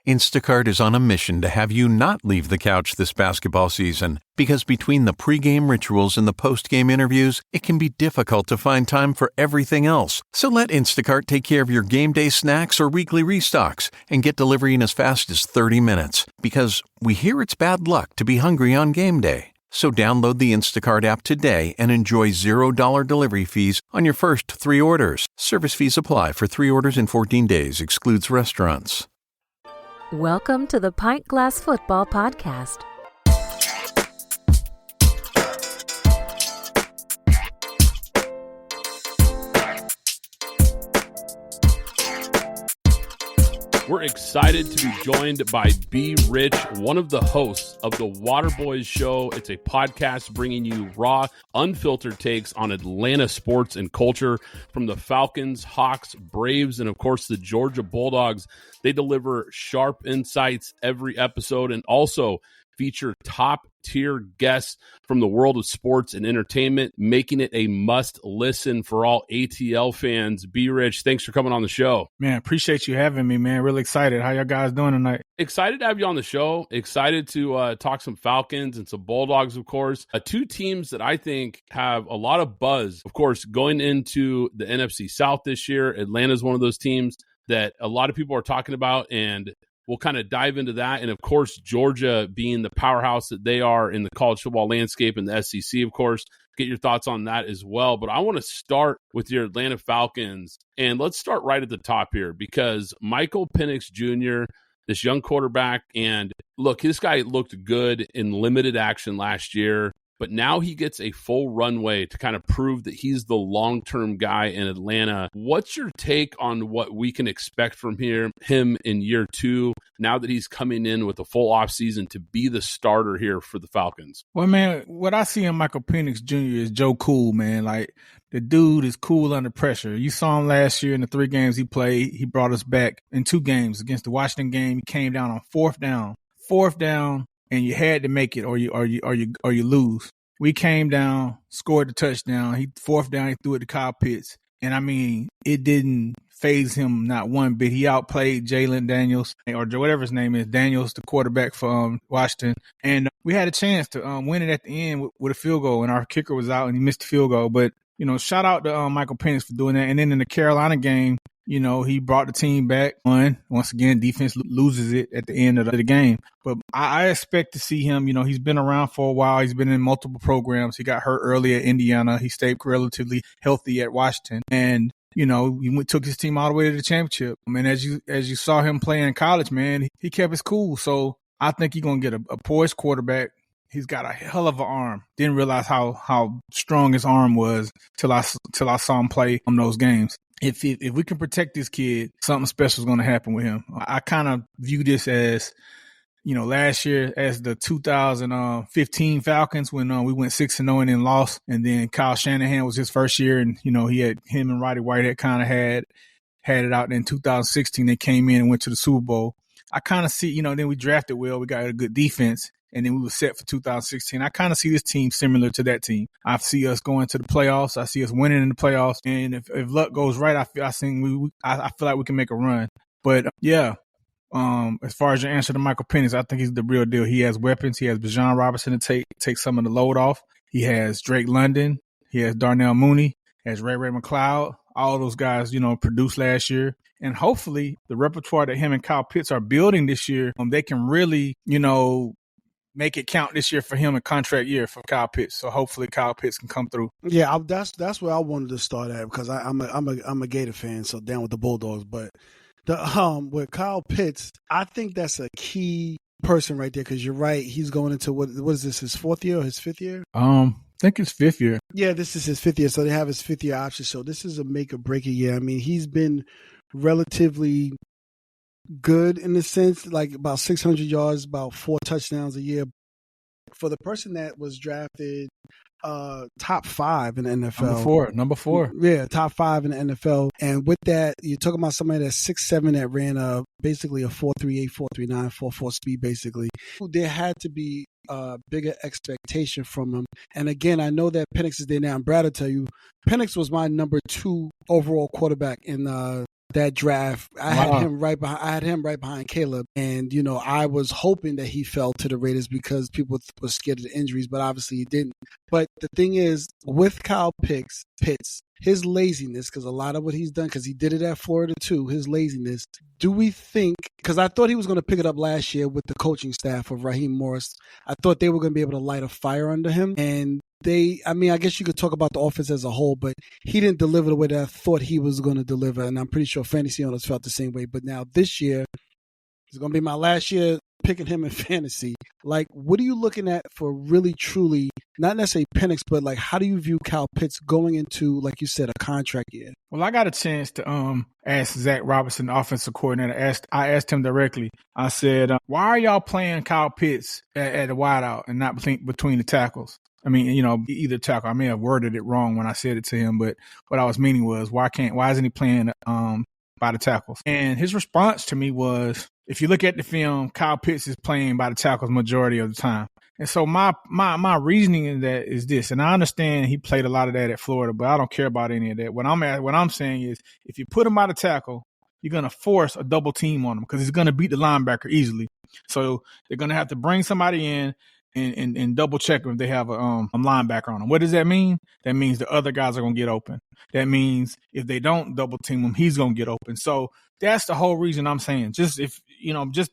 Instacart is on a mission to have you not leave the couch this basketball season, because between the pregame rituals and the postgame interviews, it can be difficult to find time for everything else. So let Instacart take care of your game day snacks or weekly restocks and get delivery in as fast as 30 minutes. Because we hear it's bad luck to be hungry on game day. So download the Instacart app today and enjoy $0 delivery fees on your first 3 orders. Service fees apply for 3 orders in 14 days. Excludes restaurants. Welcome to the Pint Glass Football Podcast. We're excited to be joined by B. Rich, one of the hosts of the Water Boyz Show. It's a podcast bringing you raw, unfiltered takes on Atlanta sports and culture from the Falcons, Hawks, Braves, and of course the Georgia Bulldogs. They deliver sharp insights every episode and also feature top-tier guests from the world of sports and entertainment, making it a must-listen for all ATL fans. B. Rich, thanks for coming on the show. Man, appreciate you having me, man. Really excited. How y'all guys doing tonight? Excited to have you on the show. Excited to talk some Falcons and some Bulldogs, of course. 2 teams that I think have a lot of buzz. Of course, going into the NFC South this year, Atlanta's one of those teams that a lot of people are talking about, and we'll kind of dive into that. And, of course, Georgia being the powerhouse that they are in the college football landscape and the SEC, of course. Get your thoughts on that as well. But I want to start with your Atlanta Falcons. And let's start right at the top here, because Michael Penix Jr., this young quarterback, and look, this guy looked good in limited action last year. But now he gets a full runway to kind of prove that he's the long-term guy in Atlanta. What's your take on what we can expect from him in year 2, now that he's coming in with a full offseason to be the starter here for the Falcons? Well, man, what I see in Michael Penix Jr. is Joe Cool, man. Like, the dude is cool under pressure. You saw him last year in the 3 games he played. He brought us back in 2 games. Against the Washington game, he came down on 4th down, and you had to make it or you lose. We came down, scored the touchdown. 4th down, he threw it to Kyle Pitts. And, I mean, it didn't faze him not one bit. He outplayed Jalon Daniels, or whatever his name is, Daniels, the quarterback for Washington. And we had a chance to win it at the end with a field goal, and our kicker was out, and he missed the field goal. But, you know, shout out to Michael Penix for doing that. And then in the Carolina game, you know, he brought the team back. Once again, defense loses it at the end of the game. But I expect to see him. You know, he's been around for a while. He's been in multiple programs. He got hurt early at Indiana. He stayed relatively healthy at Washington. And, you know, he took his team all the way to the championship. I mean, as you saw him play in college, man, he kept his cool. So I think he's going to get a poised quarterback. He's got a hell of an arm. Didn't realize how strong his arm was till I saw him play on those games. If we can protect this kid, something special is going to happen with him. I kind of view this as, you know, last year as the 2015 Falcons when we went 6-0 and then lost. And then Kyle Shanahan was his first year, and, you know, him and Roddy Whitehead kind of had it out. And in 2016, they came in and went to the Super Bowl. I kind of see, you know, then we drafted well. We got a good defense. And then we were set for 2016. I kind of see this team similar to that team. I see us going to the playoffs. I see us winning in the playoffs. And if luck goes right, I feel like we can make a run. But yeah, as far as your answer to Michael Penix, I think he's the real deal. He has weapons. He has Bijan Robinson to take some of the load off. He has Drake London. He has Darnell Mooney. He has Ray McCloud. All those guys, you know, produced last year. And hopefully the repertoire that him and Kyle Pitts are building this year, they can really, you know, make it count this year for him, a contract year for Kyle Pitts. So hopefully Kyle Pitts can come through. Yeah, that's where I wanted to start at, because I'm a Gator fan, so down with the Bulldogs. But with Kyle Pitts, I think that's a key person right there, because you're right. He's going into what is this, his 4th year or his 5th year? I think it's 5th year. Yeah, this is his 5th year. So they have his 5th year option. So this is a make or break a year. I mean, he's been relatively good in the sense, like about 600 yards, about 4 touchdowns a year. For the person that was drafted top 5 in the NFL. Number four. Yeah, top 5 in the NFL. And with that, you're talking about somebody that's 6'7" that ran basically a 4.38, 4.39, 4.4 speed, basically. There had to be bigger expectation from him. And again, I know that Penix is there now. And Brad will tell you, Penix was my number 2 overall quarterback in that draft. I had him right behind Caleb. And, you know, I was hoping that he fell to the Raiders because people were scared of the injuries, but obviously he didn't. But the thing is, with Kyle Pitts, his laziness, because a lot of what he's done, because he did it at Florida too, his laziness, do we think, because I thought he was going to pick it up last year with the coaching staff of Raheem Morris. I thought they were going to be able to light a fire under him. And I guess you could talk about the offense as a whole, but he didn't deliver the way that I thought he was going to deliver. And I'm pretty sure fantasy owners felt the same way. But now this year, it's going to be my last year picking him in fantasy. Like, what are you looking at for really, truly, not necessarily Penix, but like, how do you view Kyle Pitts going into, like you said, a contract year? Well, I got a chance to ask Zach Robinson, the offensive coordinator. I asked him directly. I said, why are y'all playing Kyle Pitts at the wideout and not between the tackles? I mean, you know, either tackle. I may have worded it wrong when I said it to him, but what I was meaning was, why isn't he playing by the tackles? And his response to me was, if you look at the film, Kyle Pitts is playing by the tackles majority of the time. And so my reasoning in that is this, and I understand he played a lot of that at Florida, but I don't care about any of that. What I'm saying is, if you put him by the tackle, you're going to force a double team on him because he's going to beat the linebacker easily. So they're going to have to bring somebody in and double check if they have a linebacker on them. What does that mean? That means the other guys are going to get open. That means if they don't double team him, he's going to get open. So that's the whole reason I'm saying, just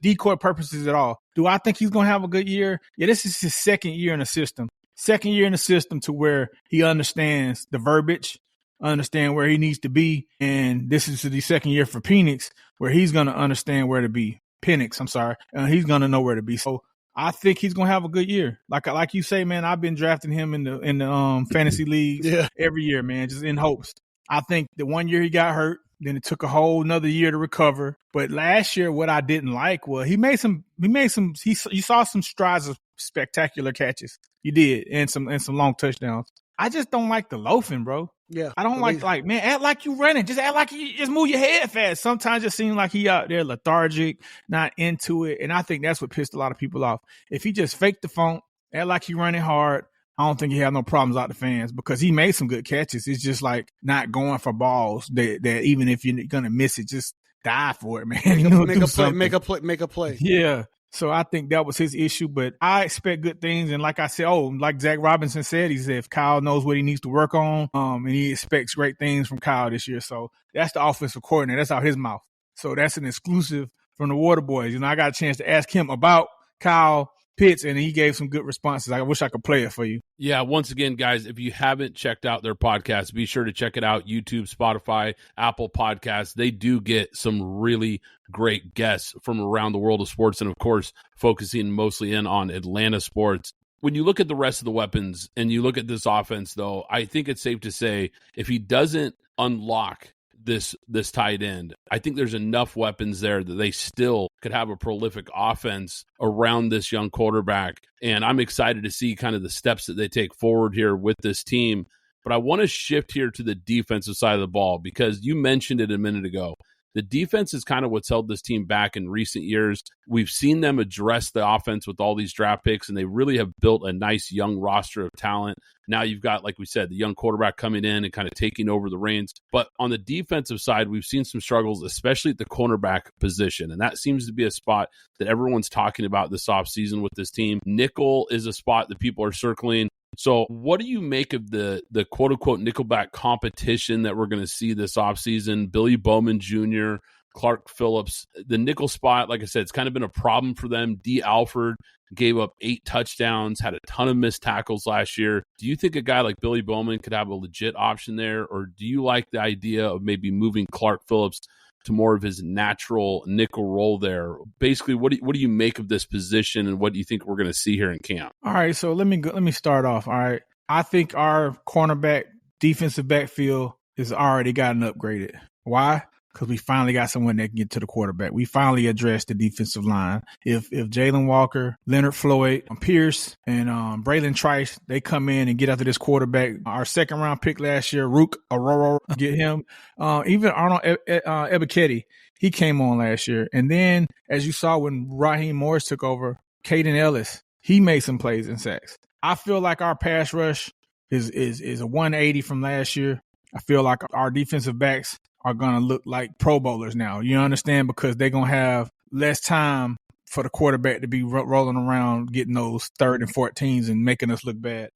decoy purposes at all. Do I think he's going to have a good year? Yeah, this is his second year in the system. To where he understands the verbiage, understand where he needs to be. And this is the second year for Penix where he's going to understand where to be. Penix, I'm sorry. He's going to know where to be. So I think he's going to have a good year. Like you say, man, I've been drafting him in the fantasy leagues every year, man, just in hopes. I think the 1 year he got hurt, then it took a whole another year to recover. But last year, what I didn't like was you saw some strides of spectacular catches. You did, and some long touchdowns. I just don't like the loafing, bro. Yeah. I don't like, man, act like you running. Just act like you just move your head fast. Sometimes it seems like he out there lethargic, not into it. And I think that's what pissed a lot of people off. If he just faked the funk, act like he running hard, I don't think he had no problems out the fans because he made some good catches. It's just like not going for balls that even if you're going to miss it, just die for it, man. Make a play. Yeah. So I think that was his issue, but I expect good things. And like I said, like Zach Robinson said, he said if Kyle knows what he needs to work on, and he expects great things from Kyle this year. So that's the offensive coordinator. That's out his mouth. So that's an exclusive from the Water Boyz. You know, I got a chance to ask him about Kyle Pitts, and he gave some good responses. I wish I could play it for you. Yeah, once again, guys, if you haven't checked out their podcast, be sure to check it out. YouTube, Spotify, Apple Podcasts. They do get some really great guests from around the world of sports and, of course, focusing mostly in on Atlanta sports. When you look at the rest of the weapons and you look at this offense, though, I think it's safe to say if he doesn't unlock this tight end, I think there's enough weapons there that they still could have a prolific offense around this young quarterback. And I'm excited to see kind of the steps that they take forward here with this team. But I want to shift here to the defensive side of the ball because you mentioned it a minute ago. The defense is kind of what's held this team back in recent years. We've seen them address the offense with all these draft picks, and they really have built a nice young roster of talent. Now you've got, like we said, the young quarterback coming in and kind of taking over the reins. But on the defensive side, we've seen some struggles, especially at the cornerback position. And that seems to be a spot that everyone's talking about this offseason with this team. Nickel is a spot that people are circling. So what do you make of the quote-unquote nickelback competition that we're going to see this offseason? Billy Bowman Jr., Clark Phillips. The nickel spot, like I said, it's kind of been a problem for them. D. Alford gave up 8 touchdowns, had a ton of missed tackles last year. Do you think a guy like Billy Bowman could have a legit option there? Or do you like the idea of maybe moving Clark Phillips to more of his natural nickel role there? Basically, what do you make of this position, and what do you think we're going to see here in camp? All right, so let me start off. All right, I think our cornerback defensive backfield has already gotten upgraded. Why? Because we finally got someone that can get to the quarterback. We finally addressed the defensive line. If Jalon Walker, Leonard Floyd, Pierce, and Braylon Trice, they come in and get after this quarterback. Our second round pick last year, Rook Aurora, get him. Even Arnold Ebiketie, he came on last year. And then, as you saw when Raheem Morris took over, Caden Ellis, he made some plays in sacks. I feel like our pass rush is a 180 from last year. I feel like our defensive backs are going to look like Pro Bowlers now. You understand? Because they're going to have less time for the quarterback to be rolling around, getting those 3rd and 14s and making us look bad.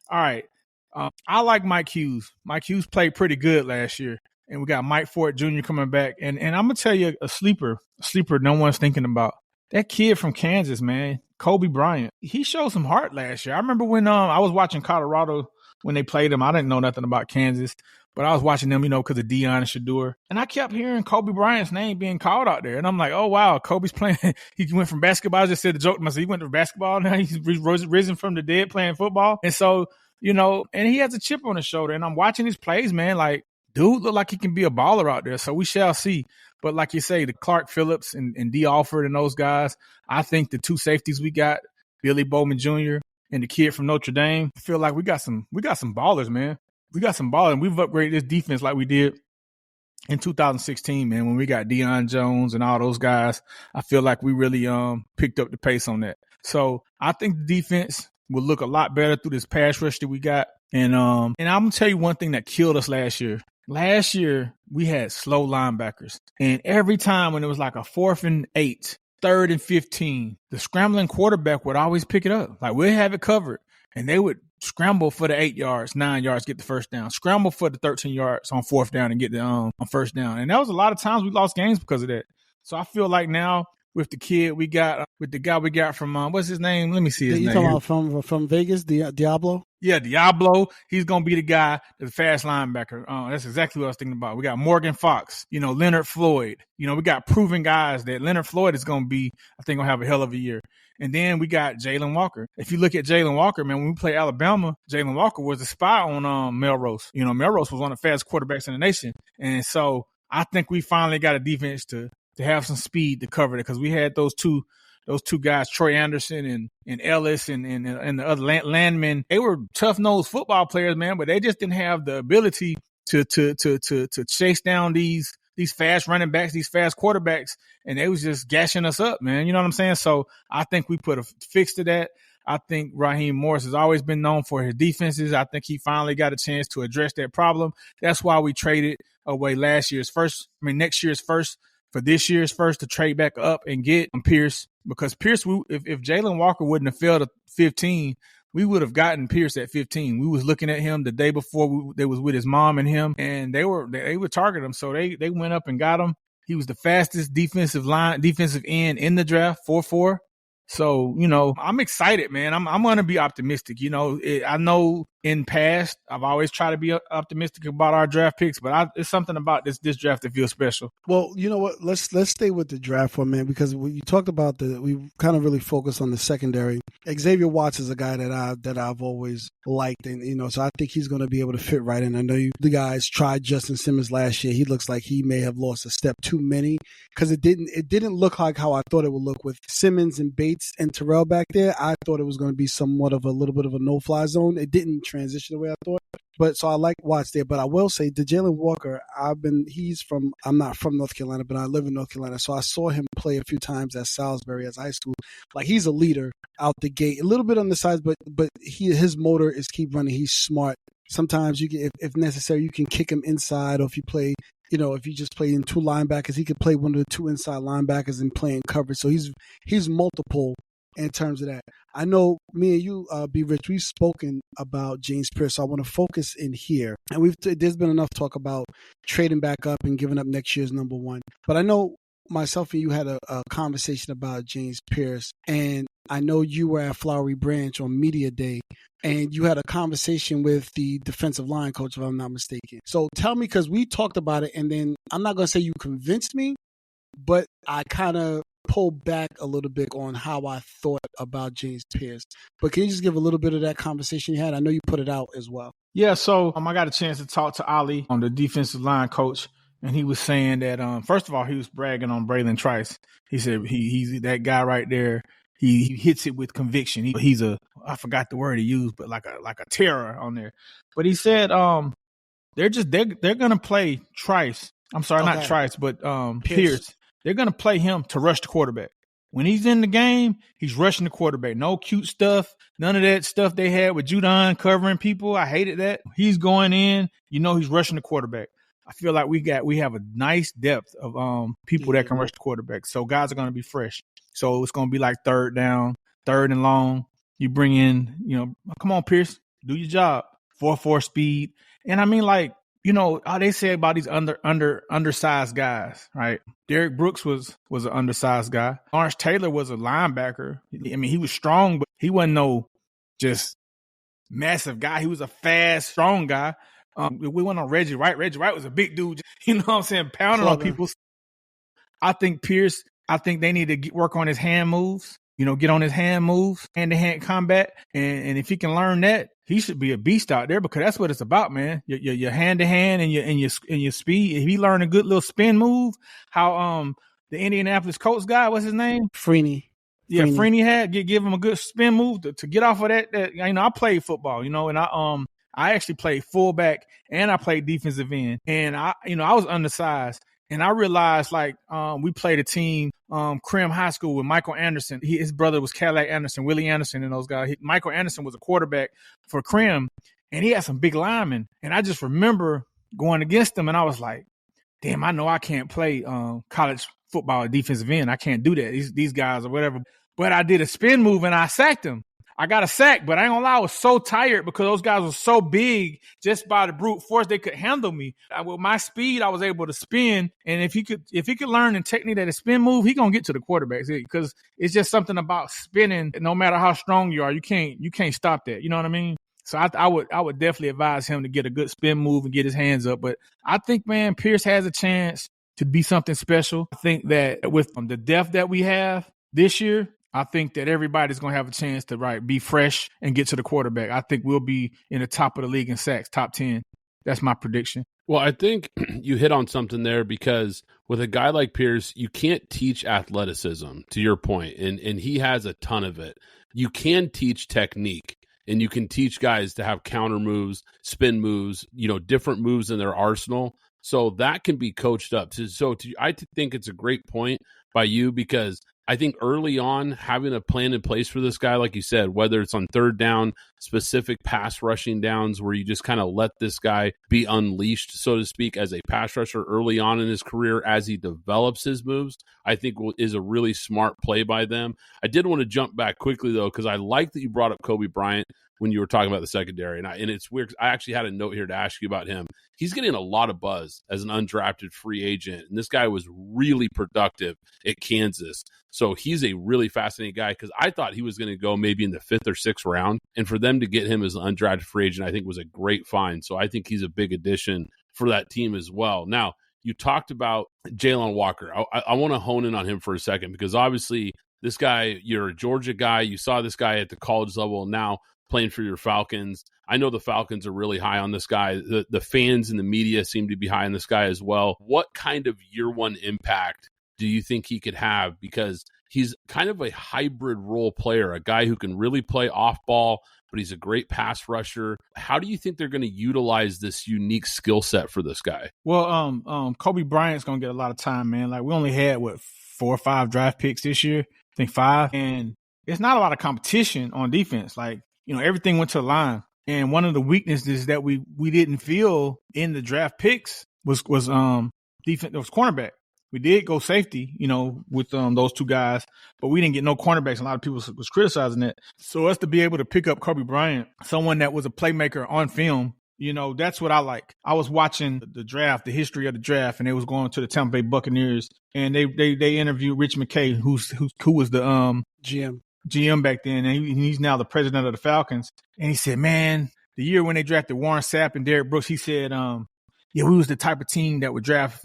All right. I like Mike Hughes. Mike Hughes played pretty good last year. And we got Mike Ford Jr. coming back. And I'm going to tell you a sleeper no one's thinking about. That kid from Kansas, man, Cobee Bryant, he showed some heart last year. I remember when I was watching Colorado when they played him. I didn't know nothing about Kansas, but I was watching them, because of Deion and Shador. And I kept hearing Cobee Bryant's name being called out there. And I'm like, oh, wow, Kobe's playing. He went from basketball. I just said the joke to myself. He went to basketball. Now he's risen from the dead playing football. And so, and he has a chip on his shoulder. And I'm watching his plays, man, like, dude look like he can be a baller out there. So we shall see. But like you say, the Clark Phillips and D. Alford and those guys, I think the 2 safeties we got, Billy Bowman Jr. and the kid from Notre Dame, I feel like we got some ballers, man. We got some ballers. And we've upgraded this defense like we did in 2016, man, when we got Deion Jones and all those guys. I feel like we really picked up the pace on that. So I think the defense will look a lot better through this pass rush that we got. And I'm going to tell you one thing that killed us last year. Last year, we had slow linebackers. And every time when it was like a 4th and 8, 3rd and 15, the scrambling quarterback would always pick it up. Like, we'd have it covered. And they would scramble for the 8 yards, 9 yards, get the first down. Scramble for the 13 yards on 4th down and get the on first down. And that was a lot of times we lost games because of that. So I feel like now with the kid we got, with the guy we got from, what's his name? Let me see his name. You talking about from Vegas, Diablo? Yeah, Diablo. He's going to be the guy, the fast linebacker. That's exactly what I was thinking about. We got Morgan Fox, Leonard Floyd. We got proven guys that Leonard Floyd is going to be, I think, going to have a hell of a year. And then we got Jalon Walker. If you look at Jalon Walker, man, when we played Alabama, Jalon Walker was the spy on Melrose. Melrose was one of the fastest quarterbacks in the nation. And so I think we finally got a defense to have some speed to cover it, because we had those two guys, Troy Anderson and Ellis and the other Landman. They were tough-nosed football players, man, but they just didn't have the ability to chase down these fast running backs, these fast quarterbacks, and they was just gashing us up, man. You know what I'm saying? So I think we put a fix to that. I think Raheem Morris has always been known for his defenses. I think he finally got a chance to address that problem. That's why we traded away next year's first for this year's first to trade back up and get Pierce, because Pierce, if Jalon Walker wouldn't have failed at 15, we would have gotten Pierce at 15. We was looking at him the day before they was with his mom and him, and they would target him. So they went up and got him. He was the fastest defensive end in the draft, 4.4. So, I'm excited, man. I'm going to be optimistic. I know in past, I've always tried to be optimistic about our draft picks, but it's something about this draft that feels special. Well, you know what? Let's stay with the draft for a minute, because you talked about we kind of really focused on the secondary. Xavier Watts is a guy that I've always liked, and so I think he's going to be able to fit right in. I know the guys tried Justin Simmons last year. He looks like he may have lost a step too many, because it didn't look like how I thought it would look with Simmons and Bates and Terrell back there. I thought it was going to be somewhat of a little bit of a no-fly zone. It didn't transition the way I thought. But so I like Watts there. But I will say the Jalon Walker, I'm not from North Carolina, but I live in North Carolina. So I saw him play a few times at Salisbury as high school. Like, he's a leader out the gate, a little bit on the sides, but his motor is keep running. He's smart. Sometimes you can, if necessary, you can kick him inside, or if you play, if you just play in 2 linebackers, he could play one of the 2 inside linebackers and play in coverage. So he's multiple in terms of that. I know me and you, B. Rich, we've spoken about James Pierce, so I want to focus in here. And there's been enough talk about trading back up and giving up next year's number 1. But I know myself and you had a conversation about James Pierce, and I know you were at Flowery Branch on Media Day, and you had a conversation with the defensive line coach, if I'm not mistaken. So tell me, because we talked about it, and then I'm not going to say you convinced me, but I kind of pulled back a little bit on how I thought about James Pierce. But can you just give a little bit of that conversation you had? I know you put it out as well. Yeah, so I got a chance to talk to Ali, on the defensive line coach, and he was saying that, first of all, he was bragging on Braylon Trice. He said he's that guy right there. He hits it with conviction. He's I forgot the word he used, but like a terror on there. But he said they're going to play Trice. I'm sorry, not Trice, but Pierce. They're going to play him to rush the quarterback. When he's in the game, he's rushing the quarterback. No cute stuff. None of that stuff they had with Judon covering people. I hated that. He's going in. He's rushing the quarterback. I feel like we have a nice depth of people that can rush the quarterback. So guys are going to be fresh. So it's going to be like third down, third and long. You bring in, come on, Pierce, do your job. 4.4 speed. And I mean, like, how they say about these undersized guys, right? Derek Brooks was an undersized guy. Lawrence Taylor was a linebacker. I mean, he was strong, but he wasn't no just massive guy. He was a fast, strong guy. We went on Reggie Wright. Reggie Wright was a big dude, pounding on people. I think Pierce, they need to work on his hand moves, get on his hand moves, hand-to-hand combat. And if he can learn that, he should be a beast out there because that's what it's about, man. Your hand-to-hand and your speed. If he learn a good little spin move, how the Indianapolis Colts guy, what's his name? Freeney. Yeah, Freeney had give him a good spin move to get off of that. I played football, and I actually played fullback and I played defensive end, and I was undersized, and I realized we played a team, Crim High School with Michael Anderson. His brother was Cadillac Anderson, Willie Anderson, and those guys. Michael Anderson was a quarterback for Crim, and he had some big linemen, and I just remember going against them, and I was like, damn, I know I can't play college football at defensive end. I can't do that. These guys or whatever. But I did a spin move and I sacked him. I got a sack, but I ain't gonna lie, I was so tired because those guys were so big just by the brute force they could handle me. With my speed, I was able to spin. And if he could learn the technique that a spin move, he gonna get to the quarterbacks because it's just something about spinning. No matter how strong you are, you can't stop that. You know what I mean? So I would definitely advise him to get a good spin move and get his hands up. But I think, man, Pierce has a chance to be something special. I think that with the depth that we have this year, I think that everybody's going to have a chance to be fresh and get to the quarterback. I think we'll be in the top of the league in sacks, top 10. That's my prediction. Well, I think you hit on something there because with a guy like Pierce, you can't teach athleticism, to your point, and he has a ton of it. You can teach technique, and you can teach guys to have counter moves, spin moves, different moves in their arsenal. So that can be coached up. I think it's a great point by you because I think early on, having a plan in place for this guy, like you said, whether it's on third down, specific pass rushing downs where you just kind of let this guy be unleashed, so to speak, as a pass rusher early on in his career as he develops his moves, I think is a really smart play by them. I did want to jump back quickly, though, because I like that you brought up Cobee Bryant when you were talking about the secondary. And it's weird. I actually had a note here to ask you about him. He's getting a lot of buzz as an undrafted free agent. And this guy was really productive at Kansas. So he's a really fascinating guy because I thought he was going to go maybe in the 5th or 6th round. And for them to get him as an undrafted free agent, I think was a great find. So I think he's a big addition for that team as well. Now, you talked about Jalon Walker. I want to hone in on him for a second because obviously this guy, you're a Georgia guy. You saw this guy at the college level and now playing for your Falcons. I know the Falcons are really high on this guy. The fans and the media seem to be high on this guy as well. What kind of year one impact do you think he could have? Because he's kind of a hybrid role player, a guy who can really play off ball, but he's a great pass rusher. How do you think they're going to utilize this unique skill set for this guy? Well, Cobee Bryant's going to get a lot of time, man. We only had 4 or 5 draft picks this year. I think 5. And it's not a lot of competition on defense. Everything went to the line. And one of the weaknesses that we didn't feel in the draft picks was defense. It was cornerback. We did go safety, with those 2 guys, but we didn't get no cornerbacks. A lot of people was criticizing that. So us to be able to pick up Cobee Bryant, someone that was a playmaker on film, that's what I like. I was watching the draft, the history of the draft, and they was going to the Tampa Bay Buccaneers, and they interviewed Rich McCray, who was the GM back then, and he's now the president of the Falcons. And he said, man, the year when they drafted Warren Sapp and Derek Brooks, he said, we was the type of team that would draft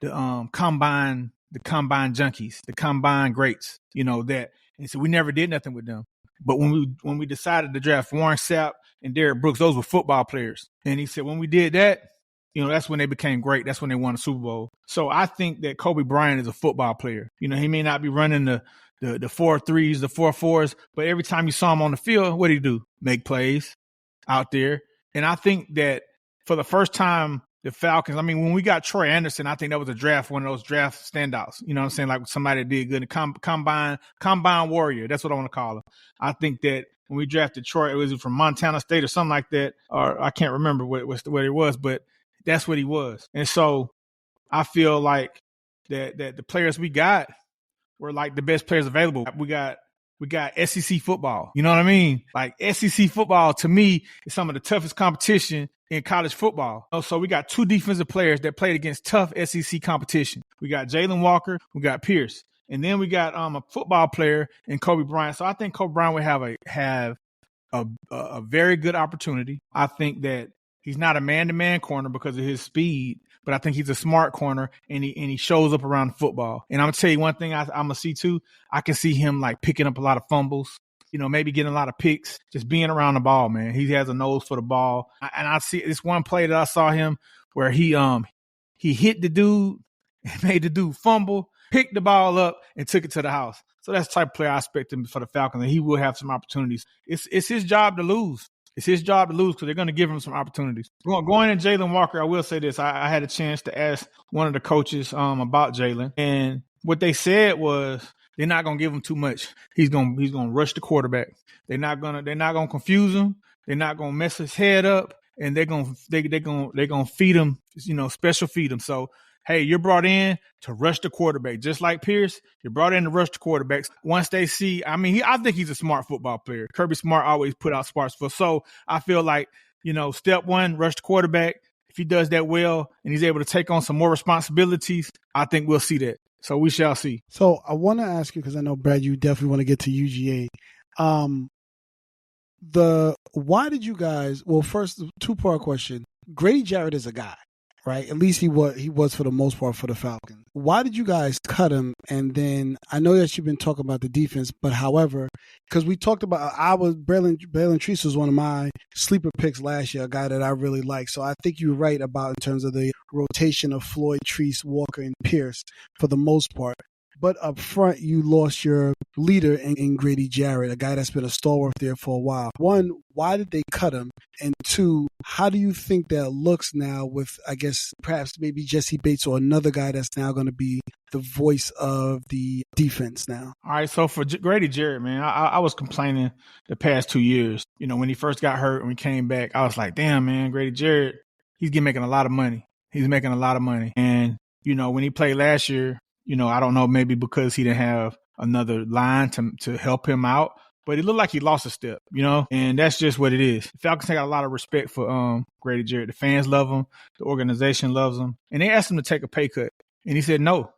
the combine junkies, the combine greats, that. And so we never did nothing with them. But when we decided to draft Warren Sapp and Derek Brooks, those were football players. And he said, when we did that, that's when they became great. That's when they won a Super Bowl. So I think that Cobee Bryant is a football player. He may not be running the 4.3s, the 4.4s, but every time you saw him on the field, what did he do? Make plays out there. And I think that for the first time, the Falcons, when we got Troy Anderson, I think that was one of those draft standouts. You know what I'm saying? Like somebody that did good. Combine warrior. That's what I want to call him. I think that when we drafted Troy, it was from Montana State or something like that, or I can't remember what it was, but that's what he was. And so I feel like that the players we got were like the best players available. We got SEC football. You know what I mean? Like SEC football to me is some of the toughest competition in college football. So we got two defensive players that played against tough SEC competition. We got Jalon Walker, we got Pierce, and then we got a football player in Cobee Bryant. So I think Cobee Bryant would have a very good opportunity. I think that he's not a man-to-man corner because of his speed, but I think he's a smart corner, and he shows up around the football. And I'm going to tell you one thing I'm going to see too. I can see him like picking up a lot of fumbles, maybe getting a lot of picks, just being around the ball, man. He has a nose for the ball. And I see this one play that I saw him where he hit the dude, made the dude fumble, picked the ball up, and took it to the house. So that's the type of player I expect him for the Falcons, and he will have some opportunities. It's his job to lose. It's his job to lose because they're going to give him some opportunities. Going in Jalon Walker, I will say this. I had a chance to ask one of the coaches about Jalon, and what they said was they're not going to give him too much. He's going to rush the quarterback. They're not going to confuse him. They're not going to mess his head up, and they're going to feed him, special feed him. So, hey, you're brought in to rush the quarterback. Just like Pierce, you're brought in to rush the quarterbacks. Once they see, I think he's a smart football player. Kirby Smart always put out smart stuff. So I feel like, step one, rush the quarterback. If he does that well and he's able to take on some more responsibilities, I think we'll see that. So we shall see. So I want to ask you, because I know, Brad, you definitely want to get to UGA. Why did you guys, well, first, two-part question. Grady Jarrett is a guy, right? At least he was for the most part for the Falcons. Why did you guys cut him? And then I know that you've been talking about the defense, but however, because we talked about, Braylon Treese was one of my sleeper picks last year, a guy that I really like. So I think you're right about in terms of the rotation of Floyd, Treese, Walker, and Pierce for the most part. But up front, you lost your leader in Grady Jarrett, a guy that's been a stalwart there for a while. One, why did they cut him? And two, how do you think that looks now with, I guess, perhaps maybe Jesse Bates or another guy that's now going to be the voice of the defense now? All right, so for Grady Jarrett, man, I was complaining the past 2 years. When he first got hurt and we came back, I was like, damn, man, Grady Jarrett, he's making a lot of money. He's making a lot of money. And, when he played last year, I don't know, maybe because he didn't have another line to help him out, but it looked like he lost a step, and that's just what it is. The Falcons got a lot of respect for Grady Jarrett. The fans love him. The organization loves him. And they asked him to take a pay cut, and he said no.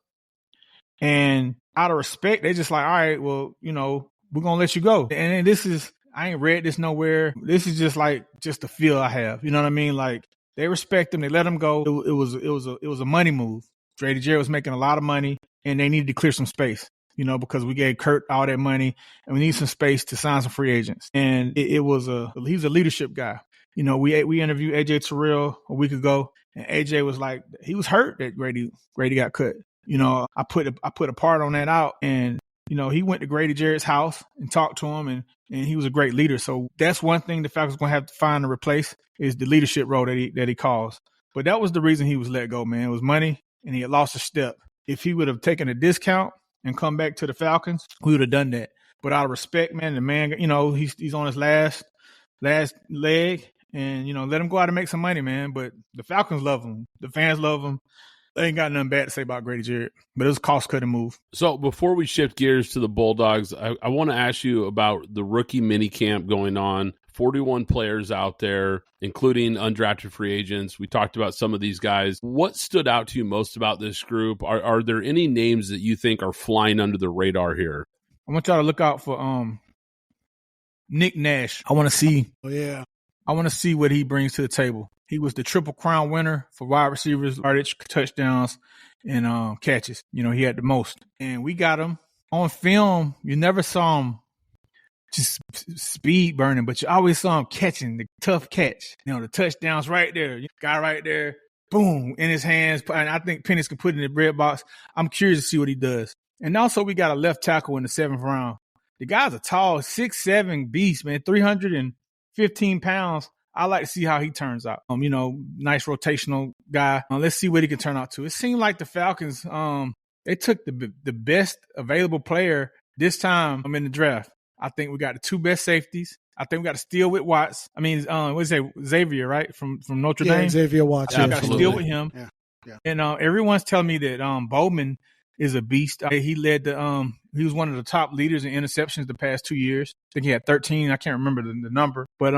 And out of respect, they just like, all right, well, we're going to let you go. And this is, I ain't read this nowhere. This is just the feel I have. You know what I mean? Like, they respect him. They let him go. It was a money move. Grady Jarrett was making a lot of money, and they needed to clear some space, because we gave Kurt all that money, and we need some space to sign some free agents. And he was a leadership guy. We interviewed AJ Terrell a week ago, and AJ was like, he was hurt that Grady got cut. I put a part on that out, and he went to Grady Jarrett's house and talked to him, and he was a great leader. So that's one thing the Falcons going to have to find and replace is the leadership role that he calls. But that was the reason he was let go, man. It was money. And he had lost a step. If he would have taken a discount and come back to the Falcons, we would have done that. But out of respect, man, the man, he's on his last leg, and let him go out and make some money, man. But the Falcons love him. The fans love him. They ain't got nothing bad to say about Grady Jarrett, but it was a cost-cutting move. So before we shift gears to the Bulldogs, I want to ask you about the rookie minicamp going on. 41 players out there, including undrafted free agents. We talked about some of these guys. What stood out to you most about this group? Are there any names that you think are flying under the radar here? I want y'all to look out for Nick Nash. I want to see. Oh, yeah. I want to see what he brings to the table. He was the Triple Crown winner for wide receivers, yardage, touchdowns, and catches. He had the most. And we got him on film. You never saw him just speed burning, but you always saw him catching the tough catch. The touchdowns right there. Guy right there, boom, in his hands. And I think Penix can put it in the bread box. I'm curious to see what he does. And also we got a left tackle in the 7th round. The guy's a tall 6'7" beast, man, 315 pounds. I like to see how he turns out. Nice rotational guy. Let's see what he can turn out to. It seemed like the Falcons, they took the best available player this time in the draft. I think we got the 2 best safeties. I think we got to steal with Watts. I mean, what is it, Xavier, right? From Notre Dame? Xavier Watts. I got to steal with him. Yeah. And everyone's telling me that Bowman is a beast. He led he was one of the top leaders in interceptions the past 2 years. I think he had 13. I can't remember the number. But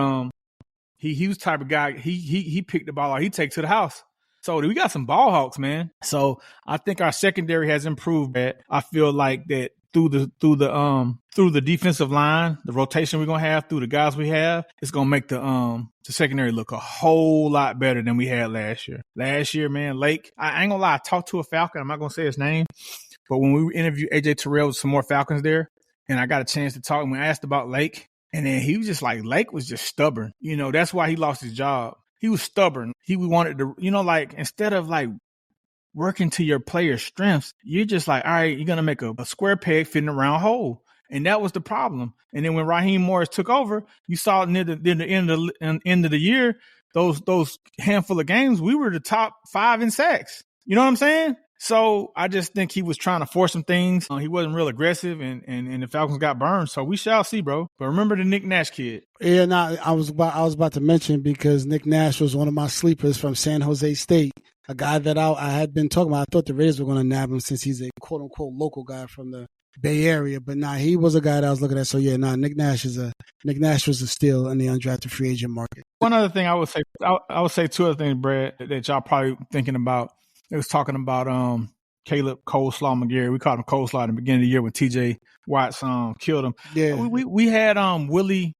he was the type of guy, he picked the ball out. He take to the house. So we got some ball hawks, man. So I think our secondary has improved. I feel like that through the defensive line, the rotation we're gonna have, through the guys we have, it's gonna make the secondary look a whole lot better than we had last year. Last year, man, Lake, I ain't gonna lie, I talked to a Falcon. I'm not gonna say his name, but when we interviewed AJ Terrell with some more Falcons there, and I got a chance to talk, and we asked about Lake, and then he was just like, Lake was just stubborn. That's why he lost his job. He was stubborn. He wanted to, like, instead of like working to your player's strengths, you're just like, all right, you're going to make a square peg fit in a round hole. And that was the problem. And then when Raheem Morris took over, you saw near the end of the year, those handful of games, we were the top 5 in sacks. You know what I'm saying? So I just think he was trying to force some things. He wasn't real aggressive, and the Falcons got burned. So we shall see, bro. But remember the Nick Nash kid. Yeah, I was about to mention, because Nick Nash was one of my sleepers from San Jose State, a guy that I had been talking about. I thought the Raiders were going to nab him since he's a quote unquote local guy from the Bay Area, but he was a guy that I was looking at. So Nick Nash was a steal in the undrafted free agent market. One other thing I would say 2 other things, Brad, that y'all probably thinking about. It was talking about Caleb Coleslaw McGarry. We called him Coleslaw at the beginning of the year when TJ Watts killed him. Yeah. We had Willie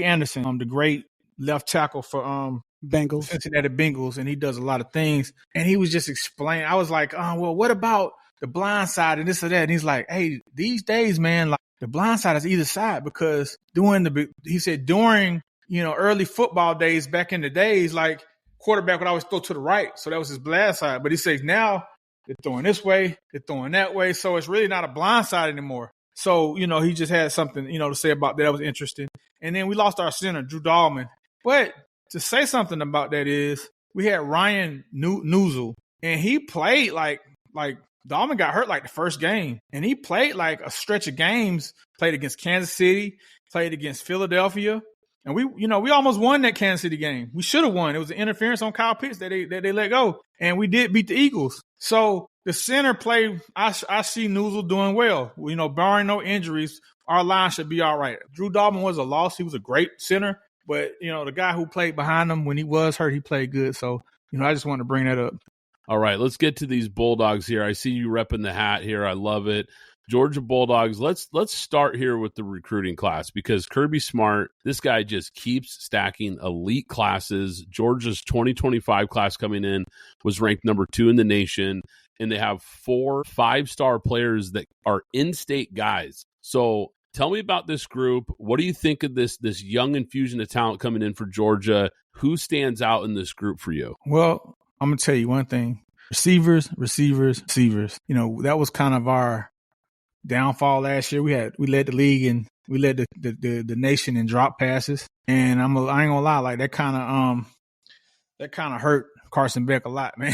Anderson, the great left tackle for Bengals, Cincinnati Bengals, and he does a lot of things. And he was just explaining. I was like, well, what about the blind side and this or that? And he's like, hey, these days, man, like the blind side is either side, because during early football days back in the days, like quarterback would always throw to the right. So that was his blind side. But he says now they're throwing this way, they're throwing that way. So it's really not a blind side anymore. So, he just had something, to say about that. That was interesting. And then we lost our center, Drew Dahlman. But to say something about that is we had Ryan Newzel, and he played like Dahlman got hurt like the first game. And he played like a stretch of games, played against Kansas City, played against Philadelphia. And we almost won that Kansas City game. We should have won. It was an interference on Kyle Pitts that they let go. And we did beat the Eagles. So the center play, I see Newzel doing well. Barring no injuries, our line should be all right. Drew Dahlman was a loss. He was a great center. But, the guy who played behind him when he was hurt, he played good. So, I just wanted to bring that up. All right, let's get to these Bulldogs here. I see you repping the hat here. I love it. Georgia Bulldogs, let's start here with the recruiting class, because Kirby Smart, this guy just keeps stacking elite classes. Georgia's 2025 class coming in was ranked number 2 in the nation, and they have 4 5-star players that are in-state guys. So tell me about this group. What do you think of this young infusion of talent coming in for Georgia? Who stands out in this group for you? Well, I'm going to tell you one thing. Receivers. That was kind of our downfall last year. We led the league and we led the nation in drop passes. And I ain't gonna lie, like that kind of hurt Carson Beck a lot, man.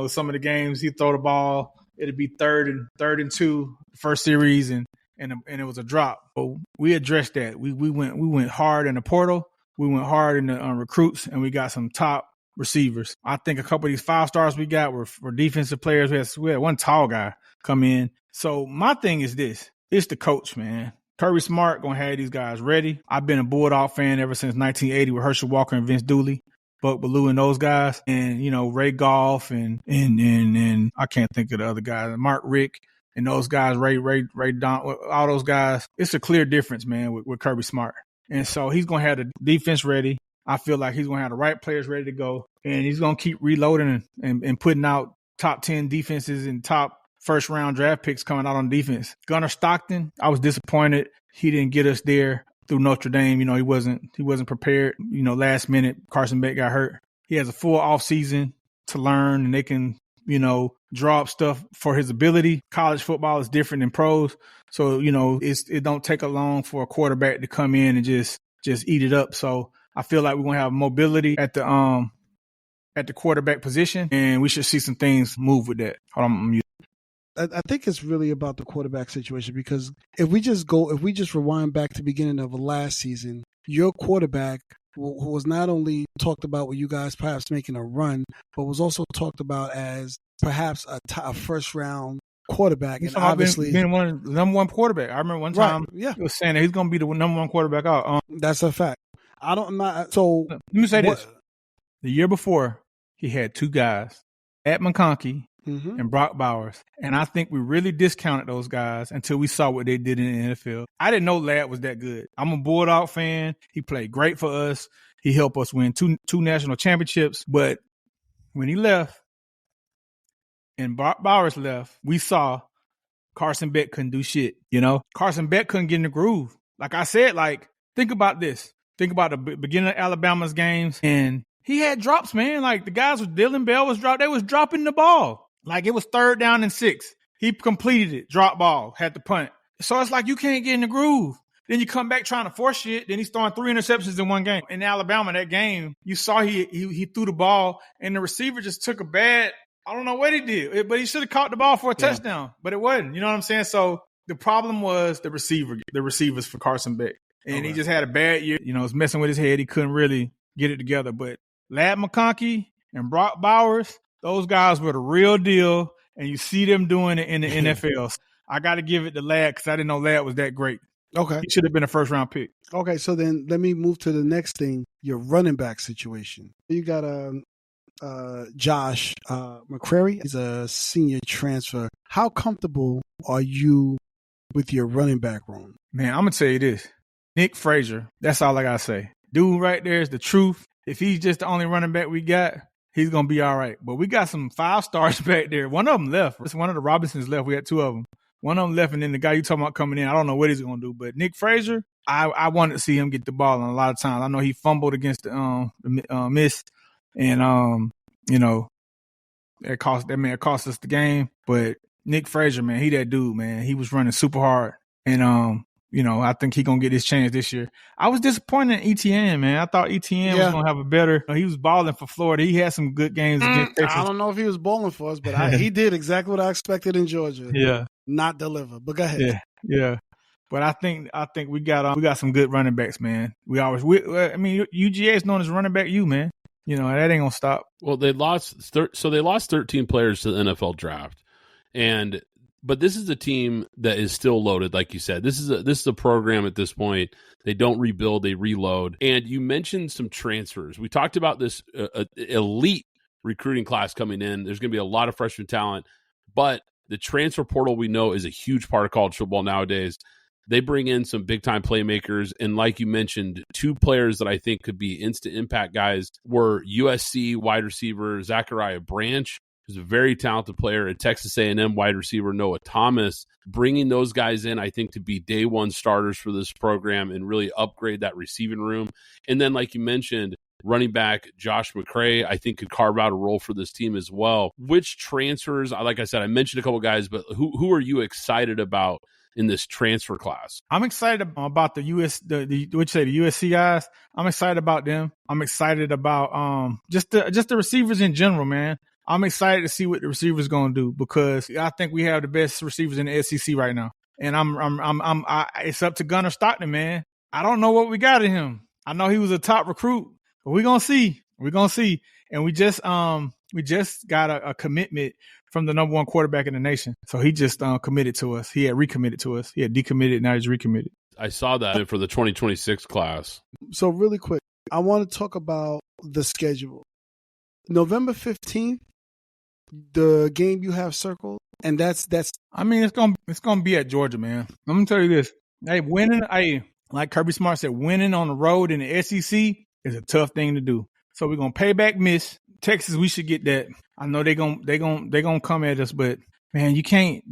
Some of the games he throw the ball, it'd be third and 2 first series, and it was a drop. But we addressed that. We went hard in the portal. We went hard in the recruits, and we got some top receivers. I think a couple of these 5-stars we got were defensive players. We had one tall guy come in. So my thing is this. It's the coach, man. Kirby Smart going to have these guys ready. I've been a Bulldog fan ever since 1980 with Herschel Walker and Vince Dooley, Buck Bellew and those guys. And, Ray Goff and I can't think of the other guys, Mark Rick and those guys, Ray Don, all those guys. It's a clear difference, man, with Kirby Smart. And so he's going to have the defense ready. I feel like he's going to have the right players ready to go. And he's going to keep reloading and putting out top 10 defenses and top first-round draft picks coming out on defense. Gunnar Stockton, I was disappointed he didn't get us there through Notre Dame. He wasn't prepared. Last minute, Carson Beck got hurt. He has a full offseason to learn, and they can, draw up stuff for his ability. College football is different than pros. So, it don't take long for a quarterback to come in and just eat it up. So I feel like we're going to have mobility at the quarterback position, and we should see some things move with that. Hold on, I'm I think it's really about the quarterback situation, because if we just rewind back to the beginning of last season, your quarterback who was not only talked about with you guys perhaps making a run, but was also talked about as perhaps a first round quarterback. And obviously being one of the number one quarterback. I remember one time he was saying that he's going to be the number one quarterback out. That's a fact. So let me say this. The year before, he had two guys, Matt McConkey and Brock Bowers. And I think we really discounted those guys until we saw what they did in the NFL. I didn't know Ladd was that good. I'm a Bulldog fan. He played great for us. He helped us win two national championships. But when he left and Brock Bowers left, we saw Carson Beck couldn't do shit, Carson Beck couldn't get in the groove. Like I said, think about this. Think about the beginning of Alabama's games, and he had drops, man. Like the guys with Dylan Bell they was dropping the ball. Like it was 3rd down and 6. He completed it, drop ball, had the punt. So it's like you can't get in the groove. Then you come back trying to force shit. Then he's throwing 3 interceptions in one game. In Alabama, that game, you saw he threw the ball, and the receiver just took a bad. I don't know what he did, but he should have caught the ball for a touchdown. But it wasn't. You know what I'm saying? So the problem was the receivers for Carson Beck. And he just had a bad year. Was messing with his head. He couldn't really get it together. But Ladd McConkey and Brock Bowers, those guys were the real deal. And you see them doing it in the NFL. So I got to give it to Ladd because I didn't know Ladd was that great. Okay. He should have been a first-round pick. Okay, so then let me move to the next thing, your running back situation. You got Josh McCray. He's a senior transfer. How comfortable are you with your running back room? Man, I'm going to tell you this. Nick Frazier, that's all I got to say. Dude right there is the truth. If he's just the only running back we got, he's going to be all right. But we got some 5-stars back there. One of them left. One of the Robinsons left. We had 2 of them. One of them left, and then the guy you talking about coming in, I don't know what he's going to do. But Nick Frazier, I wanted to see him get the ball a lot of times. I know he fumbled against the miss, and, it cost us the game. But Nick Frazier, man, he that dude, man. He was running super hard. And, I think he's going to get his chance this year. I was disappointed in ETN, man. I thought ETN was going to have a better – he was balling for Florida. He had some good games against Texas. I don't know if he was balling for us, but he did exactly what I expected in Georgia. Yeah. Not deliver. But go ahead. Yeah. But I think we got some good running backs, man. UGA is known as running back U, man. That ain't going to stop. Well, they lost 13 players to the NFL draft. But this is a team that is still loaded, like you said. This is a program at this point. They don't rebuild, they reload. And you mentioned some transfers. We talked about this elite recruiting class coming in. There's going to be a lot of freshman talent, but the transfer portal we know is a huge part of college football nowadays. They bring in some big-time playmakers, and like you mentioned, 2 players that I think could be instant impact guys were USC wide receiver Zachariah Branch, who's a very talented player, and Texas A&M wide receiver Noah Thomas. Bringing those guys in, I think, to be day one starters for this program and really upgrade that receiving room. And then, like you mentioned, running back Josh McCray, I think, could carve out a role for this team as well. Which transfers, like I said, I mentioned a couple guys, but who are you excited about in this transfer class? I'm excited about the USC guys. I'm excited about them. I'm excited about just the receivers in general, man. I'm excited to see what the receivers going to do because I think we have the best receivers in the SEC right now. And it's up to Gunnar Stockton, man. I don't know what we got in him. I know he was a top recruit, but we're going to see. We're going to see. And we just got a commitment from the number one quarterback in the nation. So he just committed to us. He had recommitted to us. He had decommitted. Now he's recommitted. I saw that for the 2026 class. So really quick, I want to talk about the schedule. November 15th, the game you have circled, and that's. I mean, it's gonna be at Georgia, man. I'm gonna tell you this. Hey, winning. Like Kirby Smart said, winning on the road in the SEC is a tough thing to do. So we're gonna pay back miss. Texas, we should get that. I know they gonna come at us, but man, you can't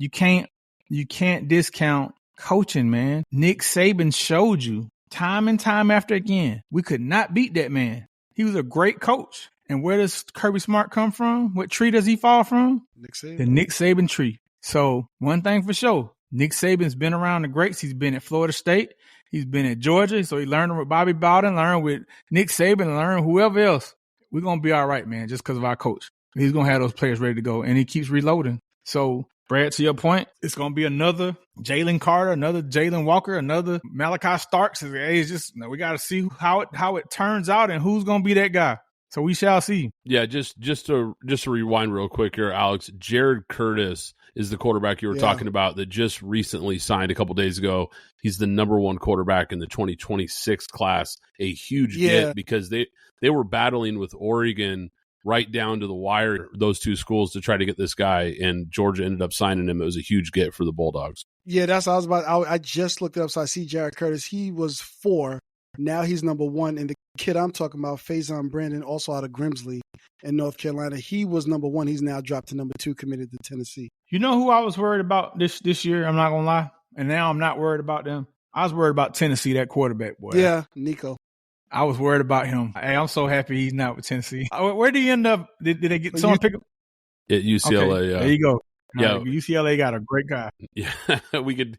discount coaching, man. Nick Saban showed you time and time after again, we could not beat that man. He was a great coach. And where does Kirby Smart come from? What tree does he fall from? Nick Saban. The Nick Saban tree. So one thing for sure, Nick Saban's been around the greats. He's been at Florida State. He's been at Georgia. So he learned with Bobby Bowden, learned with Nick Saban, learned whoever else. We're going to be all right, man, just because of our coach. He's going to have those players ready to go, and he keeps reloading. So Brad, to your point, it's going to be another Jalen Carter, another Jalon Walker, another Malachi Starks. It's just, we got to see how it turns out and who's going to be that guy. So we shall see. Yeah, just to rewind real quick here, Alex. Jared Curtis is the quarterback you were talking about that just recently signed a couple days ago. He's the number 1 quarterback in the 2026 class. A huge get because they were battling with Oregon right down to the wire, those two schools, to try to get this guy, and Georgia ended up signing him. It was a huge get for the Bulldogs. Yeah, that's what I was about. I just looked it up, so I see Jared Curtis. He was 4. Now he's number 1. And the kid I'm talking about, Faison Brandon, also out of Grimsley in North Carolina, he was number 1. He's now dropped to number 2, committed to Tennessee. You know who I was worried about this year? I'm not going to lie. And now I'm not worried about them. I was worried about Tennessee, that quarterback, boy. Yeah, Nico. I was worried about him. Hey, I'm so happy he's not with Tennessee. Where did he end up? Did they get someone pick him? At UCLA, okay, yeah. There you go. Yeah. UCLA got a great guy. Yeah, we could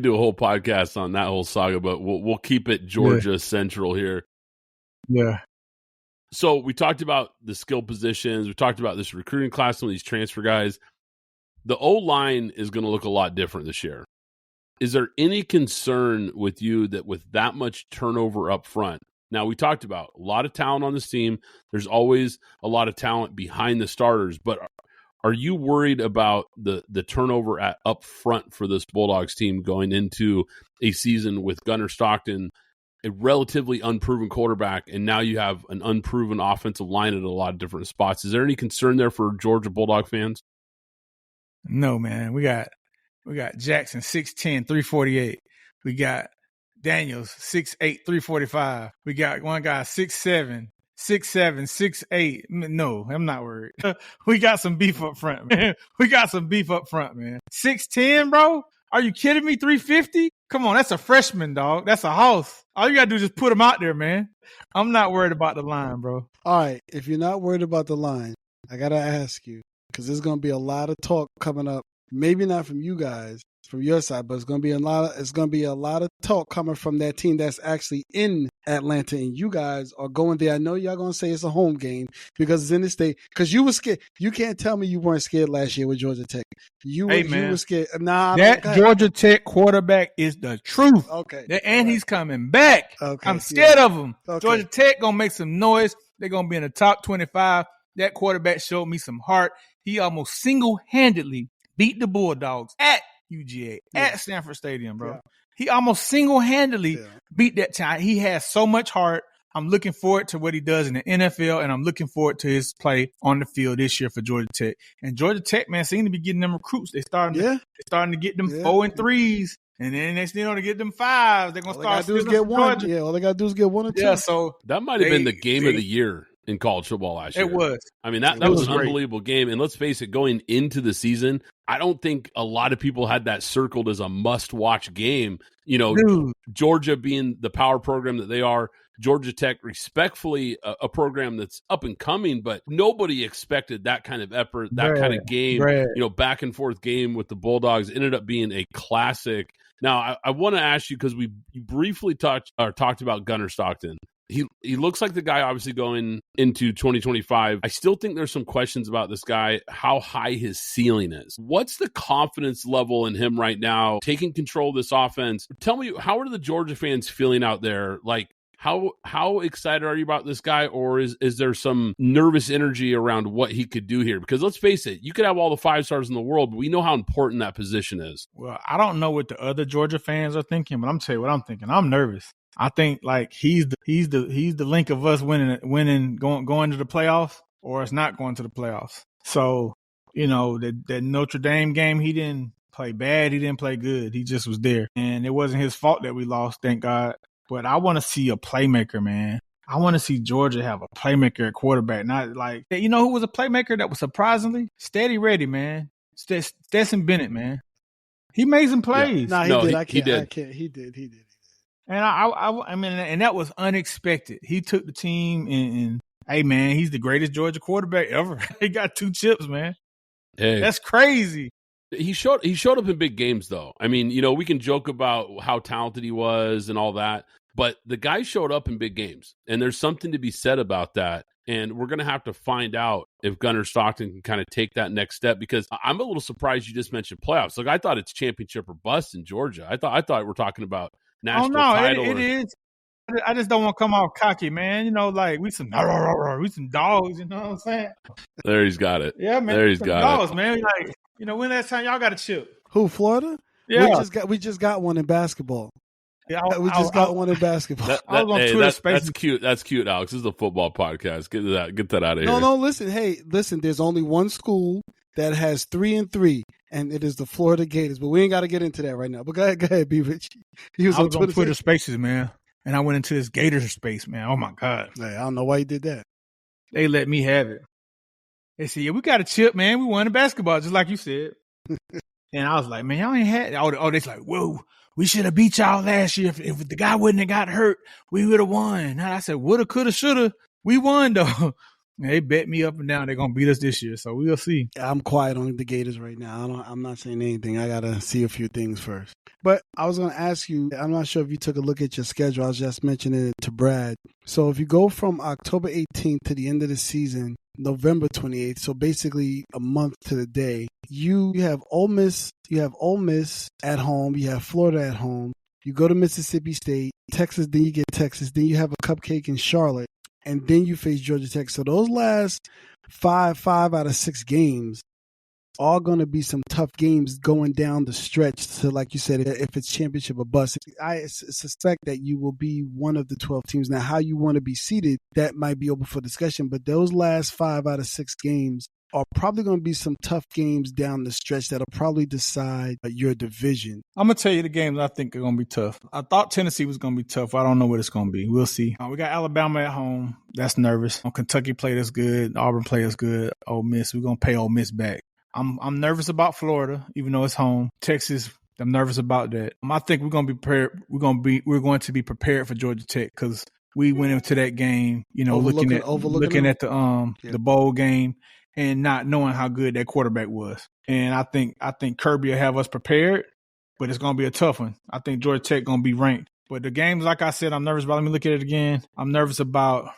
do a whole podcast on that whole saga, but we'll keep it Georgia central here. Yeah. So we talked about the skill positions. We talked about this recruiting class, some of these transfer guys. The O-line is going to look a lot different this year. Is there any concern with you that with that much turnover up front? Now, we talked about a lot of talent on this team. There's always a lot of talent behind the starters, but are you worried about the turnover up front for this Bulldogs team going into a season with Gunnar Stockton, a relatively unproven quarterback, and now you have an unproven offensive line at a lot of different spots? Is there any concern there for Georgia Bulldog fans? No, man. We got Jackson 6'10", 348. We got Daniels 6'8", 345. We got one guy 6'7", 6'8". No, I'm not worried. We got some beef up front, man. 6'10", bro? Are you kidding me? 350? Come on, that's a freshman, dog. That's a house. All you got to do is just put him out there, man. I'm not worried about the line, bro. All right, if you're not worried about the line, I got to ask you, because there's going to be a lot of talk coming up. Maybe not from you guys, from your side, but it's going to be a lot of talk coming from that team that's actually in Atlanta, and you guys are going there. I know y'all going to say it's a home game because it's in the state. Because you were scared. You can't tell me you weren't scared last year with Georgia Tech. You were scared. Nah, that Georgia Tech quarterback is the truth. Okay, and he's coming back. Okay, I'm scared of him. Okay. Georgia Tech gonna make some noise. They're gonna be in the top 25. That quarterback showed me some heart. He almost single-handedly beat the Bulldogs at UGA, at Stanford Stadium, bro. Yeah. He almost single-handedly beat that time. He has so much heart. I'm looking forward to what he does in the NFL, and I'm looking forward to his play on the field this year for Georgia Tech. And Georgia Tech, man, seem to be getting them recruits. They're starting to get them 4 and 3s, and then next thing you know, to get them 5s. They're going to start. All they got to do is get one. Yeah, all they got to do is get 1 or 2. Yeah, so that might have been the game of the year in college football last year. It was. I mean, that was an unbelievable game. And let's face it, going into the season, I don't think a lot of people had that circled as a must-watch game. You know, Georgia being the power program that they are, Georgia Tech respectfully a program that's up and coming, but nobody expected that kind of effort, that kind of game, you know, back and forth game with the Bulldogs. It ended up being a classic. Now, I want to ask you, because we briefly talked about Gunnar Stockton. He looks like the guy obviously going into 2025. I still think there's some questions about this guy, how high his ceiling is. What's the confidence level in him right now, taking control of this offense? Tell me, how are the Georgia fans feeling out there? Like, how excited are you about this guy, or is there some nervous energy around what he could do here? Because let's face it, you could have all the 5 stars in the world, but we know how important that position is. Well, I don't know what the other Georgia fans are thinking, but I'm telling you what I'm thinking. I'm nervous. I think like he's the link of us winning going to the playoffs, or it's not going to the playoffs. So, you know, that Notre Dame game, he didn't play bad, he didn't play good. He just was there. And it wasn't his fault that we lost, thank God. But I want to see a playmaker, man. I want to see Georgia have a playmaker at quarterback. Not like, you know who was a playmaker that was surprisingly steady ready, man? Stetson Bennett, man. He made some plays. Yeah. He did. He did. And I mean, and that was unexpected. He took the team and hey, man, he's the greatest Georgia quarterback ever. He got 2 chips, man. Hey, that's crazy. He showed up in big games, though. I mean, you know, we can joke about how talented he was and all that, But the guy showed up in big games, and there's something to be said about that. And we're going to have to find out if Gunnar Stockton can kind of take that next step, because I'm a little surprised you just mentioned playoffs. Like, I thought it's championship or bust in Georgia. I thought we're talking about national title. It is. I just don't want to come off cocky, man. You know, like we some dogs. You know what I'm saying? There he's got it. Yeah, man. There he's got dogs, it. Man. Like, you know, when last time y'all got a chip? Who, Florida? Yeah, we just got one in basketball. Yeah, we just got one in basketball. I was on Twitter Spaces. That's cute. That's cute, Alex. This is a football podcast. Get that out of here. No. Listen. There's only one school that has 3-3, and it is the Florida Gators. But we ain't got to get into that right now. But go ahead, B. Rich. I was on Twitter Spaces, man, and I went into this Gators space, man. Oh my God. Hey, I don't know why you did that. They let me have it. They said, "Yeah, we got a chip, man. We won the basketball, just like you said." And I was like, "Man, y'all ain't had." Oh, they're like, "Whoa, we should have beat y'all last year. If the guy wouldn't have got hurt, we would have won." And I said, "Woulda, coulda, shoulda. We won though." And they bet me up and down they're gonna beat us this year, so we'll see. I'm quiet on the Gators right now. I'm not saying anything. I gotta see a few things first. But I was gonna ask you. I'm not sure if you took a look at your schedule. I was just mentioning it to Brad. So if you go from October 18th to the end of the season, November 28th, so basically a month to the day, you have Ole Miss. You have Ole Miss at home. You have Florida at home. You go to Mississippi State, Texas. Then you get Texas. Then you have a cupcake in Charlotte. And then you face Georgia Tech. So those last five out of 6 games are going to be some tough games going down the stretch. So like you said, if it's championship or bust, I suspect that you will be one of the 12 teams. Now, how you want to be seated, that might be open for discussion. But those last 5 out of 6 games are probably going to be some tough games down the stretch that'll probably decide your division. I'm going to tell you the games I think are going to be tough. I thought Tennessee was going to be tough. I don't know what it's going to be. We'll see. We got Alabama at home. That's nervous. Kentucky played us good. Auburn played us good. Ole Miss, we're going to pay Ole Miss back. I'm nervous about Florida, even though it's home. Texas, I'm nervous about that. I think we're going to be prepared. We're going to be prepared for Georgia Tech because we went into that game, you know, looking at the bowl game and not knowing how good that quarterback was. And I think Kirby will have us prepared, but it's going to be a tough one. I think Georgia Tech going to be ranked. But the games, like I said, I'm nervous about. Let me look at it again. I'm nervous about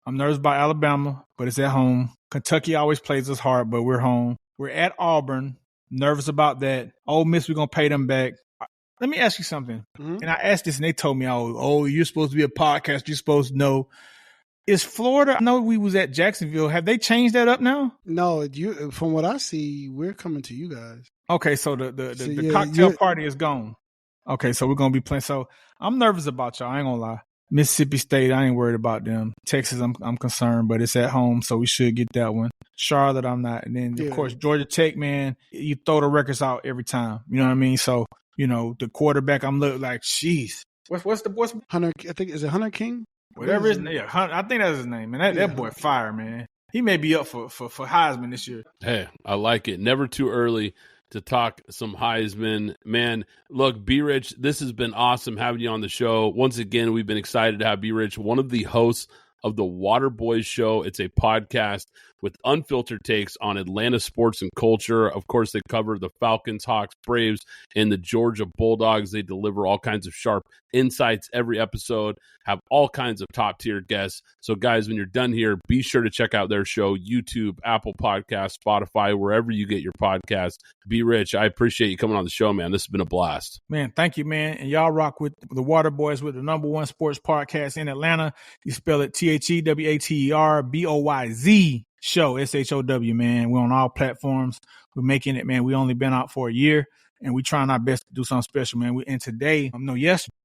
Alabama, but it's at home. Kentucky always plays us hard, but we're home. We're at Auburn. Nervous about that. Ole Miss, we're going to pay them back. Let me ask you something. Mm-hmm. And I asked this, and they told me, oh, you're supposed to be a podcast. You're supposed to know. Is Florida, I know we was at Jacksonville. Have they changed that up now? No, from what I see, we're coming to you guys. Okay, so the cocktail party is gone. Okay, so we're going to be playing. So I'm nervous about y'all. I ain't going to lie. Mississippi State, I ain't worried about them. Texas, I'm concerned, but it's at home, so we should get that one. Charlotte, I'm not. And then, of course, Georgia Tech, man, you throw the records out every time. You know what I mean? So, you know, the quarterback, I'm looking like, jeez. What's the boy's Hunter? I think, is it Hunter King? Whatever his name. Yeah, I think that's his name, man. That boy fire, man. He may be up for Heisman this year. Hey, I like it. Never too early to talk some Heisman. Man, look, B-Rich, this has been awesome having you on the show. Once again, we've been excited to have B-Rich, one of the hosts of the Water Boyz Show. It's a podcast with unfiltered takes on Atlanta sports and culture. Of course, they cover the Falcons, Hawks, Braves, and the Georgia Bulldogs. They deliver all kinds of sharp insights every episode, have all kinds of top-tier guests. So, guys, when you're done here, be sure to check out their show, YouTube, Apple Podcasts, Spotify, wherever you get your podcasts. Be Rich, I appreciate you coming on the show, man. This has been a blast. Man, thank you, man. And y'all rock with the Water Boyz, with the #1 sports podcast in Atlanta. You spell it TheWaterBoyz Show, SHOW, man. We're on all platforms. We're making it, man. We only been out for a year, and we trying our best to do something special, man. And today,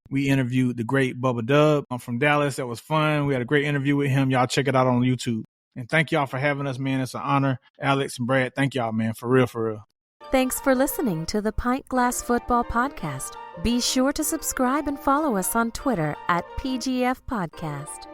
we interviewed the great Bubba Dub. I'm from Dallas. That was fun. We had a great interview with him. Y'all check it out on YouTube. And thank y'all for having us, man. It's an honor. Alex and Brad, thank y'all, man. For real, for real. Thanks for listening to the Pint Glass Football Podcast. Be sure to subscribe and follow us on Twitter at PGF Podcast.